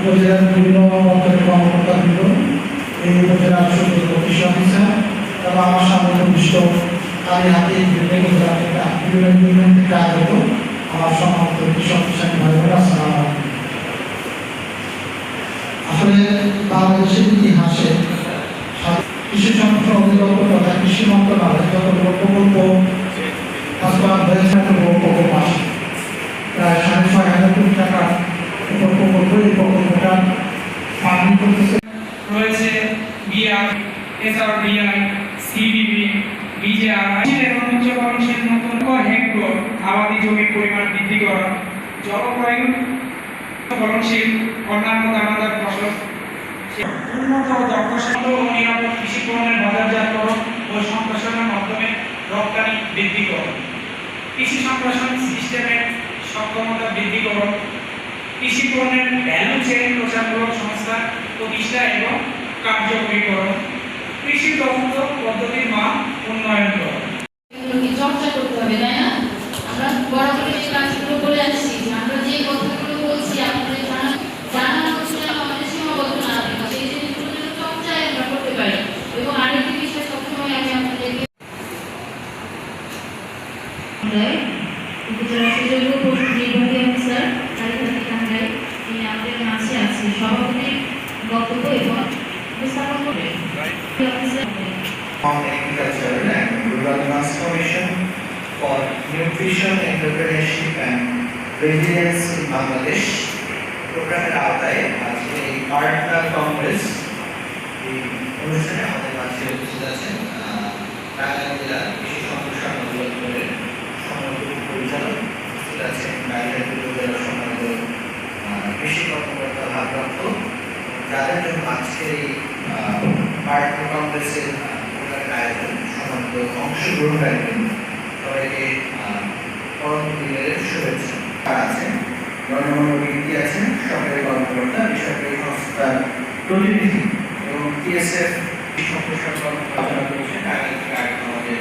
উপজেলার বিভিন্ন অঞ্চলের কর্মকর্তাবৃন্দ, এই উপজেলার সুযোগ্য কৃষি অফিসার এবং আমার সামনে উপবিষ্ট আমি হাতে বিভিন্ন ইউনিয়ন থেকে আগত আমার সম্মানিত কৃষি অফিসার ভাই বোনেরা, আসসালামু আলাইকুম। আসলে বাংলাদেশের ইতিহাসে কৃষি সম্প্রসারণ অধিদপ্তর তথা কৃষি মন্ত্রণালয় যতগুলো প্রকল্প বাস্তবায়ন হয়েছে প্রকল্প আছে প্রায় ৬,৫০০ কোটি টাকার উপর প্রকল্প। এই প্রকল্পটা ফান্ডিং করতেছে রয়েছে বিআর, এসআরবিআই, সিবিবি, বিজেআর এবং উচ্চ ফলনশীল নতুন হেক্টর আবাদি জমির পরিমাণ বৃদ্ধি করা, জলবায়ু ফলনশীল অন্যান্য দানাদার ফসল, উন্নত দক্ষশালী ও নিরাপদ কৃষি পণ্যের বাজারজাতকরণ ও সম্প্রসারণের মাধ্যমে রপ্তানি বৃদ্ধি করা, কৃষি সম্প্রসারণ সিস্টেমের সক্ষমতা বৃদ্ধিকরণ, কৃষি পণ্যের ভ্যালু চেইন প্রচারমূলক সংস্থা প্রতিষ্ঠা এবং কার্যকরীকরণ, কৃষি দপ্তর পদ্ধতির মান উন্নয়ন করা। চর্চা করতে হবে, তাই না? আমরা বরাবর এই কাজগুলো বলে আসছি, আমরা যে কথাগুলো বলছি আপনাদের জানা হচ্ছে আমাদের সীমাবদ্ধ না থাকে, সেই জিনিসগুলো যেন চর্চায় আমরা করতে পারি। এবং আরেকটি বিষয় সবসময় আমি আপনাদেরকে উপজেলা সুযোগ্য পশু নির্বাহী অফিসার টাঙ্গাইল তিনি আমাদের মাঝে আছে সভাপতির বক্তব্য এবং উপস্থাপন করবেন। On Agriculture and Rural Transformation for Nutrition, Entrepreneurship and Resilience in Bangladesh প্রোগ্রামের আওতায় আজকে এই পার্টনার কংগ্রেস এই অনুষ্ঠানে আমাদের মাঝে উপস্থিত আছেন টাঙ্গাইল জেলা কৃষি সম্প্রসারণ অধিদপ্তরের সম্মানিত পরিচালক, উপস্থিত আছেন টাঙ্গাইল উপজেলার সম্মানিত কৃষি কর্মকর্তা ভারপ্রাপ্ত, যাদের জন্য আজকে এই পার্টনার কংগ্রেসের আয়োজন সম্মানিত অংশগ্রহণকারী সবাইকে পরম দিনের শুভেচ্ছা। আছেন গণমান্য ব্যক্তি আছেন, সরকারি কর্মকর্তা, বেসরকারি সংস্থার প্রতিনিধি এবং টিএসএফ সম্প্রসারণ আলোচনা করেছেন। আমাদের